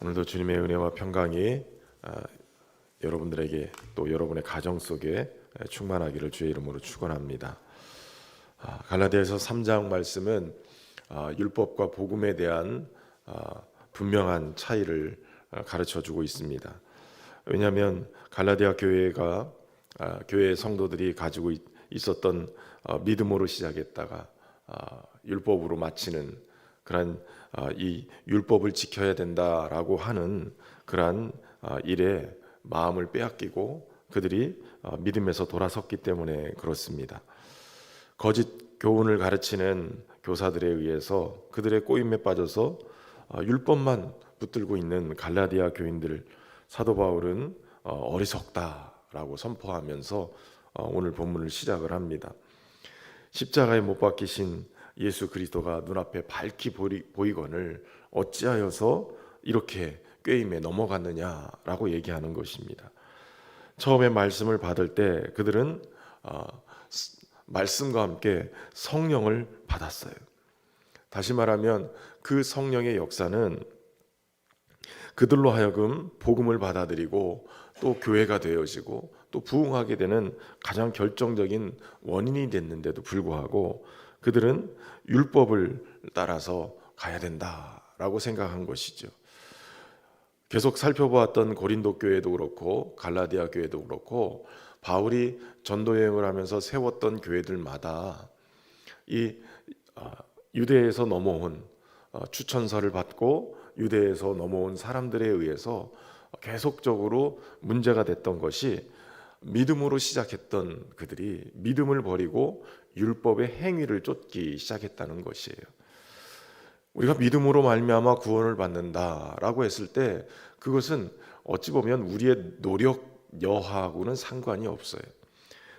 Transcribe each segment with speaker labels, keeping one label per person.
Speaker 1: 오늘도 주님의 은혜와 평강이 여러분들에게 또 여러분의 가정 속에 충만하기를 주의 이름으로 축원합니다. 갈라디아서 3장 말씀은 율법과 복음에 대한 분명한 차이를 가르쳐주고 있습니다. 왜냐하면 갈라디아 교회가 교회 성도들이 가지고 있었던 믿음으로 시작했다가 율법으로 마치는 그런 이 율법을 지켜야 된다라고 하는 그러한 일에 마음을 빼앗기고 그들이 믿음에서 돌아섰기 때문에 그렇습니다. 거짓 교훈을 가르치는 교사들에 의해서 그들의 꼬임에 빠져서 율법만 붙들고 있는 갈라디아 교인들, 사도 바울은 어리석다라고 선포하면서 오늘 본문을 시작을 합니다. 십자가에 못 박히신 예수 그리스도가 눈앞에 밝히 보이거늘 어찌하여서 이렇게 꾀임에 넘어갔느냐라고 얘기하는 것입니다. 처음에 말씀을 받을 때 그들은 말씀과 함께 성령을 받았어요. 다시 말하면 그 성령의 역사는 그들로 하여금 복음을 받아들이고 또 교회가 되어지고 또 부흥하게 되는 가장 결정적인 원인이 됐는데도 불구하고 그들은 율법을 따라서 가야 된다라고 생각한 것이죠. 계속 살펴보았던 고린도 교회도 그렇고 갈라디아 교회도 그렇고 바울이 전도 여행을 하면서 세웠던 교회들마다 이 유대에서 넘어온 추천서를 받고 유대에서 넘어온 사람들에 의해서 계속적으로 문제가 됐던 것이 믿음으로 시작했던 그들이 믿음을 버리고 율법의 행위를 쫓기 시작했다는 것이에요. 우리가 믿음으로 말미암아 구원을 받는다라고 했을 때 그것은 어찌 보면 우리의 노력 여하하고는 상관이 없어요.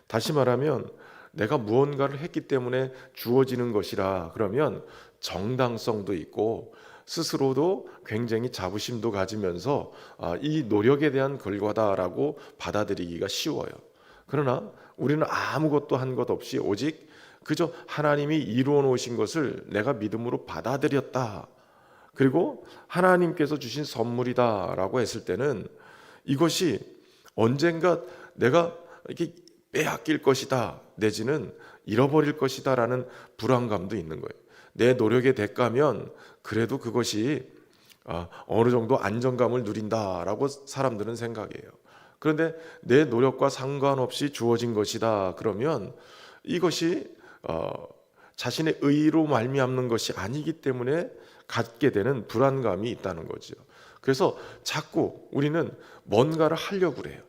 Speaker 1: 다시 말하면 내가 무언가를 했기 때문에 주어지는 것이라 그러면 정당성도 있고 스스로도 굉장히 자부심도 가지면서 이 노력에 대한 결과다라고 받아들이기가 쉬워요. 그러나 우리는 아무것도 한 것 없이 오직 그저 하나님이 이루어 놓으신 것을 내가 믿음으로 받아들였다. 그리고 하나님께서 주신 선물이다라고 했을 때는 이것이 언젠가 내가 이렇게 빼앗길 것이다 내지는 잃어버릴 것이다 라는 불안감도 있는 거예요. 내 노력의 대가면 그래도 그것이 어느 정도 안정감을 누린다라고 사람들은 생각해요. 그런데 내 노력과 상관없이 주어진 것이다 그러면 이것이 자신의 의로 말미암는 것이 아니기 때문에 갖게 되는 불안감이 있다는 거죠. 그래서 자꾸 우리는 뭔가를 하려고 그래요.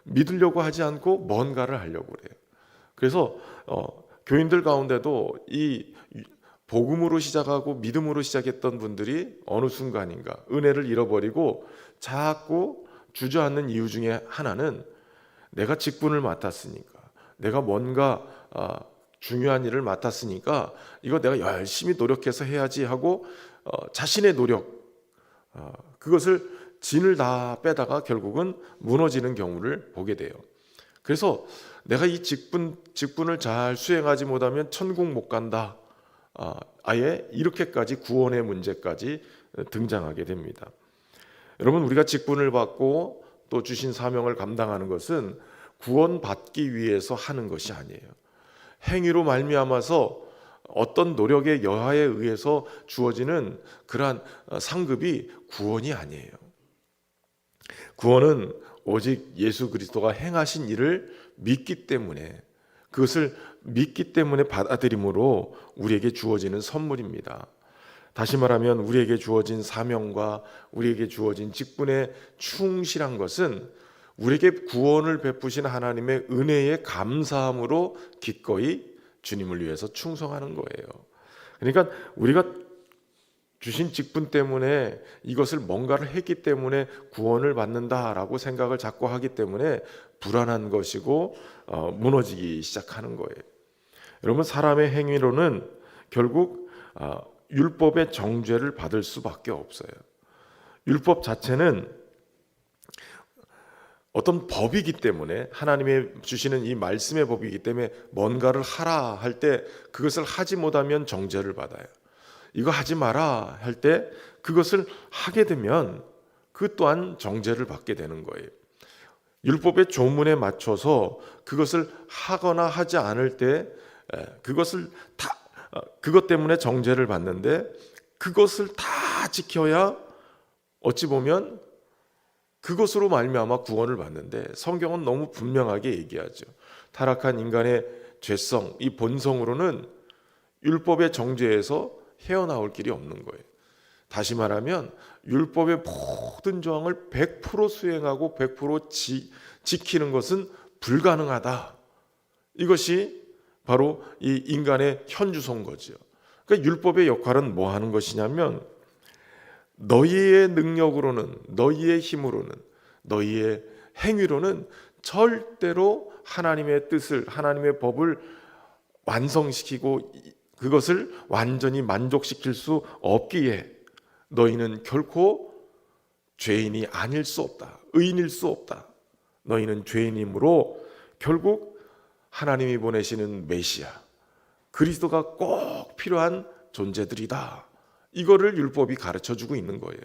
Speaker 1: 믿으려고 하지 않고 뭔가를 하려고 그래요. 그래서 교인들 가운데도 이 복음으로 시작하고 믿음으로 시작했던 분들이 어느 순간인가 은혜를 잃어버리고 자꾸 주저앉는 이유 중에 하나는 내가 직분을 맡았으니까, 내가 뭔가 중요한 일을 맡았으니까 이거 내가 열심히 노력해서 해야지 하고 자신의 노력 그것을 진을 다 빼다가 결국은 무너지는 경우를 보게 돼요. 그래서 내가 이 직분을 잘 수행하지 못하면 천국 못 간다. 아예 이렇게까지 구원의 문제까지 등장하게 됩니다. 여러분, 우리가 직분을 받고 또 주신 사명을 감당하는 것은 구원받기 위해서 하는 것이 아니에요. 행위로 말미암아서 어떤 노력의 여하에 의해서 주어지는 그러한 상급이 구원이 아니에요. 구원은 오직 예수 그리스도가 행하신 일을 믿기 때문에 그것을 믿기 때문에 받아들임으로 우리에게 주어지는 선물입니다. 다시 말하면 우리에게 주어진 사명과 우리에게 주어진 직분에 충실한 것은 우리에게 구원을 베푸신 하나님의 은혜에 감사함으로 기꺼이 주님을 위해서 충성하는 거예요. 그러니까 우리가 주신 직분 때문에 이것을 뭔가를 했기 때문에 구원을 받는다라고 생각을 자꾸 하기 때문에 불안한 것이고 무너지기 시작하는 거예요. 여러분, 사람의 행위로는 결국 율법의 정죄를 받을 수밖에 없어요. 율법 자체는 어떤 법이기 때문에 하나님의 주시는 이 말씀의 법이기 때문에 뭔가를 하라 할 때 그것을 하지 못하면 정죄를 받아요. 이거 하지 마라 할 때 그것을 하게 되면 그 또한 정죄를 받게 되는 거예요. 율법의 조문에 맞춰서 그것을 하거나 하지 않을 때 그것 때문에 정죄를 받는데, 그것을 다 지켜야 어찌 보면 그것으로 말미암아 구원을 받는데, 성경은 너무 분명하게 얘기하죠. 타락한 인간의 죄성, 이 본성으로는 율법의 정죄에서 헤어나올 길이 없는 거예요. 다시 말하면 율법의 모든 조항을 100% 수행하고 100% 지키는 것은 불가능하다. 이것이 바로 이 인간의 현주소인 거죠. 그러니까 율법의 역할은 뭐 하는 것이냐면, 너희의 능력으로는, 너희의 힘으로는, 너희의 행위로는 절대로 하나님의 뜻을, 하나님의 법을 완성시키고 그것을 완전히 만족시킬 수 없기에 너희는 결코 죄인이 아닐 수 없다. 의인일 수 없다. 너희는 죄인이므로 결국 하나님이 보내시는 메시아, 그리스도가 꼭 필요한 존재들이다. 이거를 율법이 가르쳐주고 있는 거예요.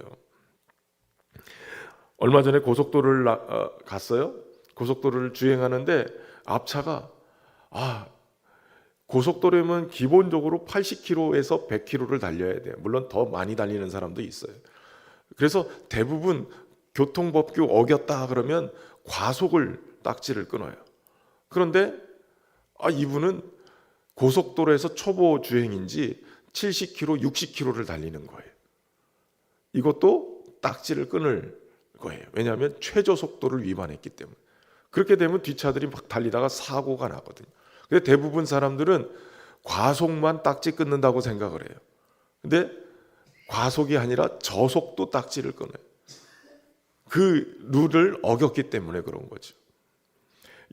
Speaker 1: 얼마 전에 고속도로를 갔어요. 고속도로를 주행하는데 앞차가 고속도로면 기본적으로 80km에서 100km를 달려야 돼요. 물론 더 많이 달리는 사람도 있어요. 그래서 대부분 교통법규 어겼다 그러면 과속을 딱지를 끊어요. 그런데 이분은 고속도로에서 초보 주행인지 70km, 60km를 달리는 거예요. 이것도 딱지를 끊을 거예요. 왜냐하면 최저 속도를 위반했기 때문에. 그렇게 되면 뒷차들이 막 달리다가 사고가 나거든요. 근데 대부분 사람들은 과속만 딱지 끊는다고 생각을 해요. 근데 과속이 아니라 저속도 딱지를 끊어요. 그 룰을 어겼기 때문에 그런 거죠.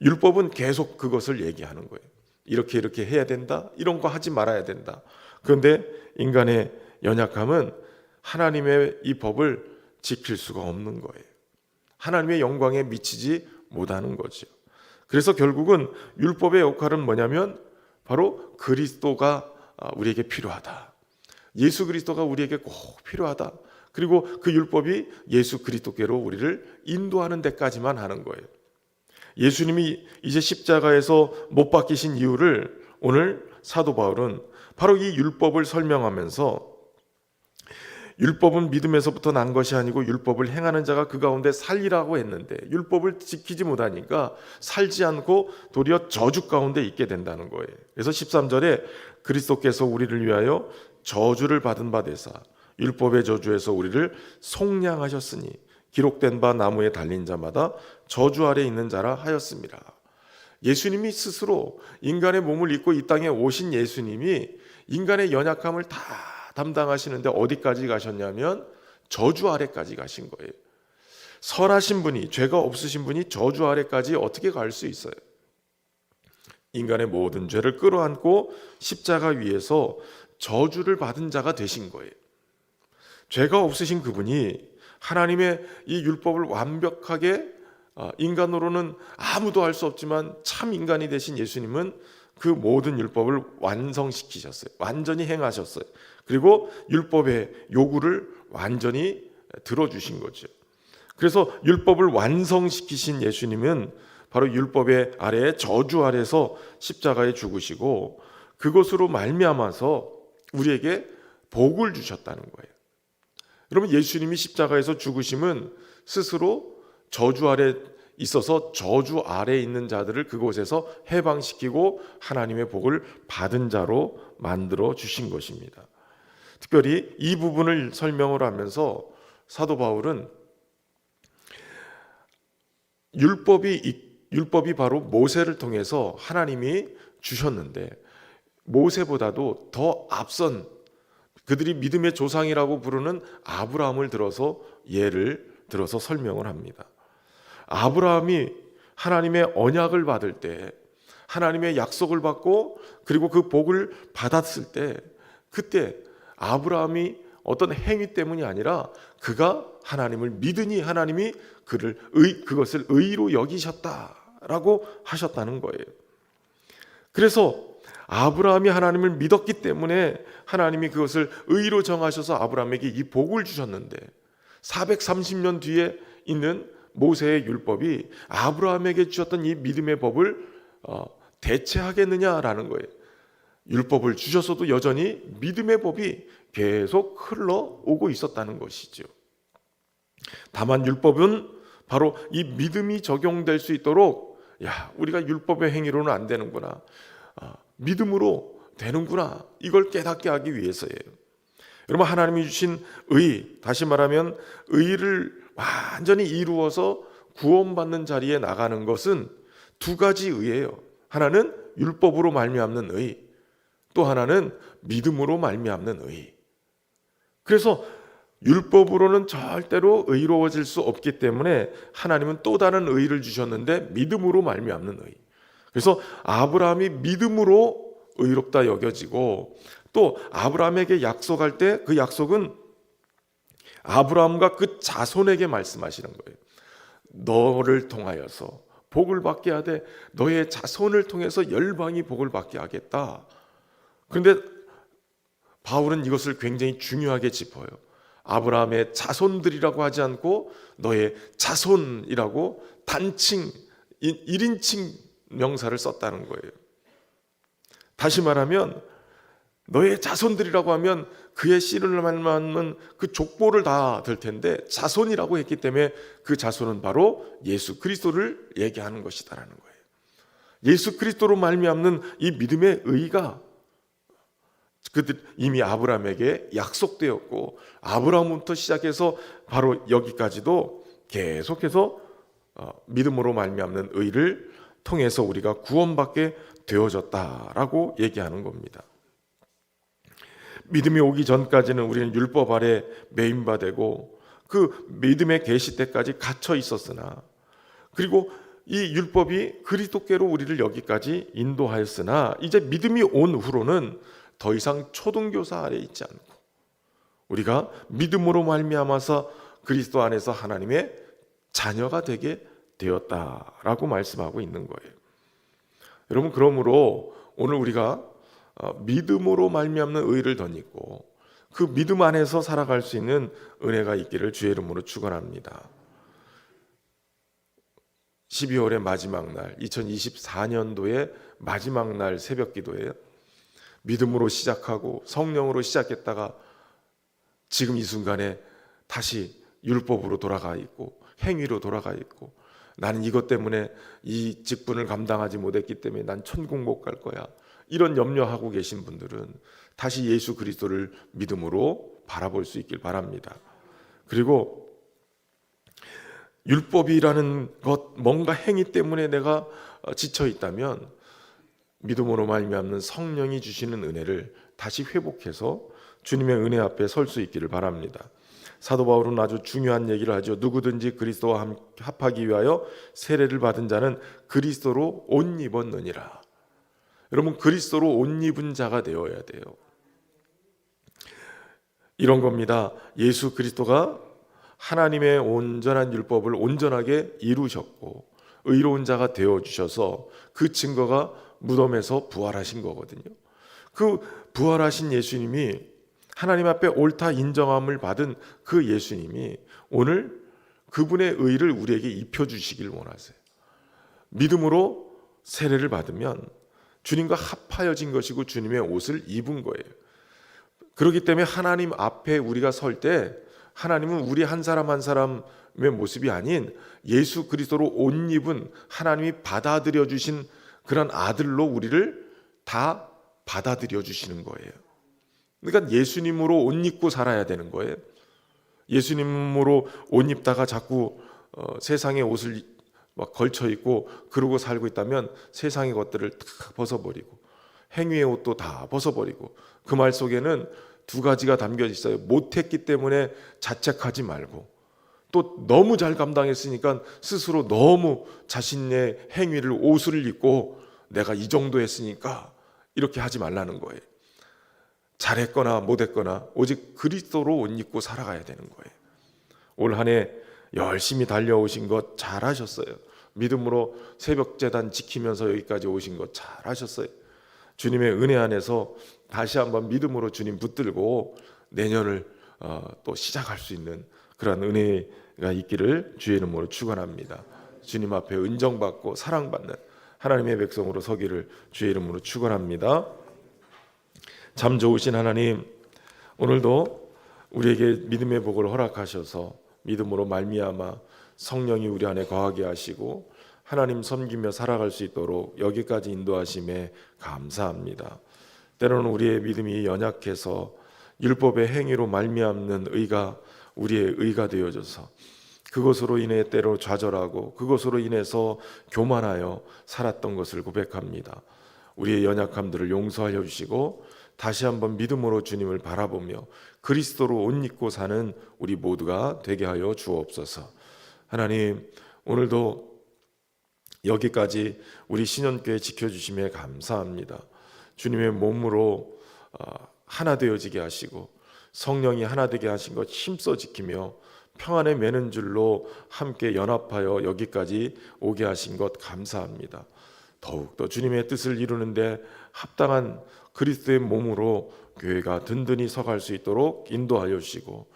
Speaker 1: 율법은 계속 그것을 얘기하는 거예요. 이렇게 해야 된다. 이런 거 하지 말아야 된다. 그런데 인간의 연약함은 하나님의 이 법을 지킬 수가 없는 거예요. 하나님의 영광에 미치지 못하는 거죠. 그래서 결국은 율법의 역할은 뭐냐면 바로 그리스도가 우리에게 필요하다. 예수 그리스도가 우리에게 꼭 필요하다. 그리고 그 율법이 예수 그리스도께로 우리를 인도하는 데까지만 하는 거예요. 예수님이 이제 십자가에서 못 박히신 이유를 오늘 사도 바울은 바로 이 율법을 설명하면서, 율법은 믿음에서부터 난 것이 아니고 율법을 행하는 자가 그 가운데 살리라고 했는데, 율법을 지키지 못하니까 살지 않고 도리어 저주 가운데 있게 된다는 거예요. 그래서 13절에 그리스도께서 우리를 위하여 저주를 받은 바 되사 율법의 저주에서 우리를 속량하셨으니 기록된 바 나무에 달린 자마다 저주 아래 있는 자라 하였습니다. 예수님이 스스로 인간의 몸을 입고 이 땅에 오신 예수님이 인간의 연약함을 다 담당하시는데 어디까지 가셨냐면 저주 아래까지 가신 거예요. 선하신 분이, 죄가 없으신 분이 저주 아래까지 어떻게 갈 수 있어요? 인간의 모든 죄를 끌어안고 십자가 위에서 저주를 받은 자가 되신 거예요. 죄가 없으신 그분이 하나님의 이 율법을 완벽하게, 인간으로는 아무도 할 수 없지만 참 인간이 되신 예수님은 그 모든 율법을 완성시키셨어요. 완전히 행하셨어요. 그리고 율법의 요구를 완전히 들어주신 거죠. 그래서 율법을 완성시키신 예수님은 바로 율법의 아래에, 저주 아래에서 십자가에 죽으시고 그것으로 말미암아서 우리에게 복을 주셨다는 거예요. 여러분, 예수님이 십자가에서 죽으심은 스스로 저주 아래 있어서 저주 아래에 있는 자들을 그곳에서 해방시키고 하나님의 복을 받은 자로 만들어 주신 것입니다. 특별히 이 부분을 설명을 하면서 사도 바울은 율법이 바로 모세를 통해서 하나님이 주셨는데, 모세보다도 더 앞선 그들이 믿음의 조상이라고 부르는 아브라함을 들어서 예를 들어서 설명을 합니다. 아브라함이 하나님의 언약을 받을 때, 하나님의 약속을 받고 그리고 그 복을 받았을 때, 그때 아브라함이 어떤 행위 때문이 아니라 그가 하나님을 믿으니 하나님이 그것을 의로 여기셨다라고 하셨다는 거예요. 그래서 아브라함이 하나님을 믿었기 때문에 하나님이 그것을 의로 정하셔서 아브라함에게 이 복을 주셨는데 430년 뒤에 있는 모세의 율법이 아브라함에게 주셨던 이 믿음의 법을 대체하겠느냐라는 거예요. 율법을 주셔서도 여전히 믿음의 법이 계속 흘러오고 있었다는 것이죠. 다만 율법은 바로 이 믿음이 적용될 수 있도록 우리가 율법의 행위로는 안 되는구나, 믿음으로 되는구나, 이걸 깨닫게 하기 위해서예요. 여러분, 하나님이 주신 의, 다시 말하면 의를 완전히 이루어서 구원받는 자리에 나가는 것은 두 가지 의예요. 하나는 율법으로 말미암는 의, 또 하나는 믿음으로 말미암는 의. 그래서 율법으로는 절대로 의로워질 수 없기 때문에 하나님은 또 다른 의를 주셨는데 믿음으로 말미암는 의. 그래서 아브라함이 믿음으로 의롭다 여겨지고, 또 아브라함에게 약속할 때 그 약속은 아브라함과 그 자손에게 말씀하시는 거예요. 너를 통하여서 복을 받게 하되 너의 자손을 통해서 열방이 복을 받게 하겠다. 그런데 바울은 이것을 굉장히 중요하게 짚어요. 아브라함의 자손들이라고 하지 않고 너의 자손이라고 단칭, 1인칭 명사를 썼다는 거예요. 다시 말하면 너의 자손들이라고 하면 그의 씨를 만나는 그 족보를 다 들 텐데, 자손이라고 했기 때문에 그 자손은 바로 예수 그리스도를 얘기하는 것이다라는 거예요. 예수 그리스도로 말미암는 이 믿음의 의가 그들 이미 아브라함에게 약속되었고, 아브라함부터 시작해서 바로 여기까지도 계속해서 믿음으로 말미암는 의를 통해서 우리가 구원받게 되어졌다라고 얘기하는 겁니다. 믿음이 오기 전까지는 우리는 율법 아래 매인바되고 그 믿음의 계시 때까지 갇혀 있었으나, 그리고 이 율법이 그리스도께로 우리를 여기까지 인도하였으나, 이제 믿음이 온 후로는 더 이상 초등교사 아래 있지 않고 우리가 믿음으로 말미암아서 그리스도 안에서 하나님의 자녀가 되게 되었다라고 말씀하고 있는 거예요. 여러분, 그러므로 오늘 우리가 믿음으로 말미암는 의를 덧입고 그 믿음 안에서 살아갈 수 있는 은혜가 있기를 주의 이름으로 축원합니다. 12월의 마지막 날, 2024년도의 마지막 날 새벽 기도예요. 믿음으로 시작하고 성령으로 시작했다가 지금 이 순간에 다시 율법으로 돌아가 있고 행위로 돌아가 있고, 나는 이것 때문에 이 직분을 감당하지 못했기 때문에 난 천국 못 갈 거야, 이런 염려하고 계신 분들은 다시 예수 그리스도를 믿음으로 바라볼 수 있길 바랍니다. 그리고 율법이라는 것, 뭔가 행위 때문에 내가 지쳐 있다면 믿음으로 말미암는 성령이 주시는 은혜를 다시 회복해서 주님의 은혜 앞에 설 수 있기를 바랍니다. 사도 바울은 아주 중요한 얘기를 하죠. 누구든지 그리스도와 합하기 위하여 세례를 받은 자는 그리스도로 옷 입었느니라. 여러분, 그리스도로 옷 입은 자가 되어야 돼요. 이런 겁니다. 예수 그리스도가 하나님의 온전한 율법을 온전하게 이루셨고 의로운 자가 되어주셔서 그 증거가 무덤에서 부활하신 거거든요. 그 부활하신 예수님이, 하나님 앞에 옳다 인정함을 받은 그 예수님이 오늘 그분의 의를 우리에게 입혀주시길 원하세요. 믿음으로 세례를 받으면 주님과 합하여진 것이고 주님의 옷을 입은 거예요. 그렇기 때문에 하나님 앞에 우리가 설 때 하나님은 우리 한 사람 한 사람의 모습이 아닌 예수 그리스도로 옷 입은, 하나님이 받아들여 주신 그런 아들로 우리를 다 받아들여 주시는 거예요. 그러니까 예수님으로 옷 입고 살아야 되는 거예요. 예수님으로 옷 입다가 자꾸 세상의 옷을 막 걸쳐 입고 그러고 살고 있다면 세상의 것들을 다 벗어버리고 행위의 옷도 다 벗어버리고, 그 말 속에는 두 가지가 담겨 있어요. 못했기 때문에 자책하지 말고, 또 너무 잘 감당했으니까 스스로 너무 자신의 행위를 옷을 입고 내가 이 정도 했으니까 이렇게 하지 말라는 거예요. 잘했거나 못했거나 오직 그리스도로 옷 입고 살아가야 되는 거예요. 올 한 해 열심히 달려오신 것 잘하셨어요. 믿음으로 새벽 제단 지키면서 여기까지 오신 것 잘하셨어요. 주님의 은혜 안에서 다시 한번 믿음으로 주님 붙들고 내년을 또 시작할 수 있는 그런 은혜가 있기를 주의 이름으로 축원합니다. 주님 앞에 은정받고 사랑받는 하나님의 백성으로 서기를 주의 이름으로 축원합니다. 참 좋으신 하나님, 오늘도 우리에게 믿음의 복을 허락하셔서 믿음으로 말미암아 성령이 우리 안에 거하게 하시고 하나님 섬기며 살아갈 수 있도록 여기까지 인도하심에 감사합니다. 때로는 우리의 믿음이 연약해서 율법의 행위로 말미암는 의가 우리의 의가 되어져서 그것으로 인해 때로 좌절하고 그것으로 인해서 교만하여 살았던 것을 고백합니다. 우리의 연약함들을 용서하여 주시고 다시 한번 믿음으로 주님을 바라보며 그리스도로 옷 입고 사는 우리 모두가 되게 하여 주옵소서. 하나님, 오늘도 여기까지 우리 신현교회 지켜주심에 감사합니다. 주님의 몸으로 하나 되어지게 하시고 성령이 하나 되게 하신 것 힘써 지키며 평안에 매는 줄로 함께 연합하여 여기까지 오게 하신 것 감사합니다. 더욱더 주님의 뜻을 이루는데 합당한 그리스도의 몸으로 교회가 든든히 서갈 수 있도록 인도하여 주시고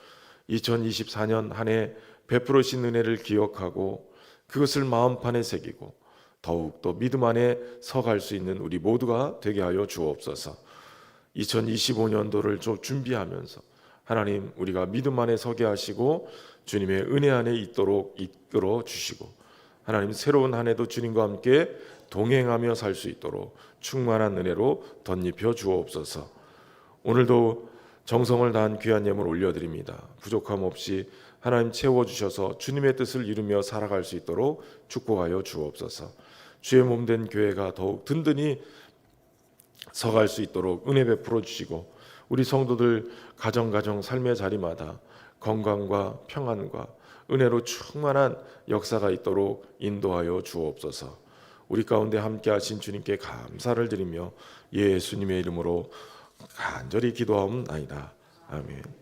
Speaker 1: 2024년 한 해 베풀으신 은혜를 기억하고 그것을 마음판에 새기고 더욱더 믿음 안에 서갈 수 있는 우리 모두가 되게 하여 주옵소서. 2025년도를 좀 준비하면서 하나님, 우리가 믿음 안에 서게 하시고 주님의 은혜 안에 있도록 이끌어 주시고 하나님, 새로운 한 해도 주님과 함께 동행하며 살 수 있도록 충만한 은혜로 덧입혀 주옵소서. 오늘도 정성을 다한 귀한 예물 올려드립니다. 부족함 없이 하나님 채워주셔서 주님의 뜻을 이루며 살아갈 수 있도록 축복하여 주옵소서. 주의 몸된 교회가 더욱 든든히 서갈 수 있도록 은혜 베풀어 주시고 우리 성도들 가정 삶의 자리마다 건강과 평안과 은혜로 충만한 역사가 있도록 인도하여 주옵소서. 우리 가운데 함께 하신 주님께 감사를 드리며 예수님의 이름으로 간절히 기도하옵나이다. 아멘.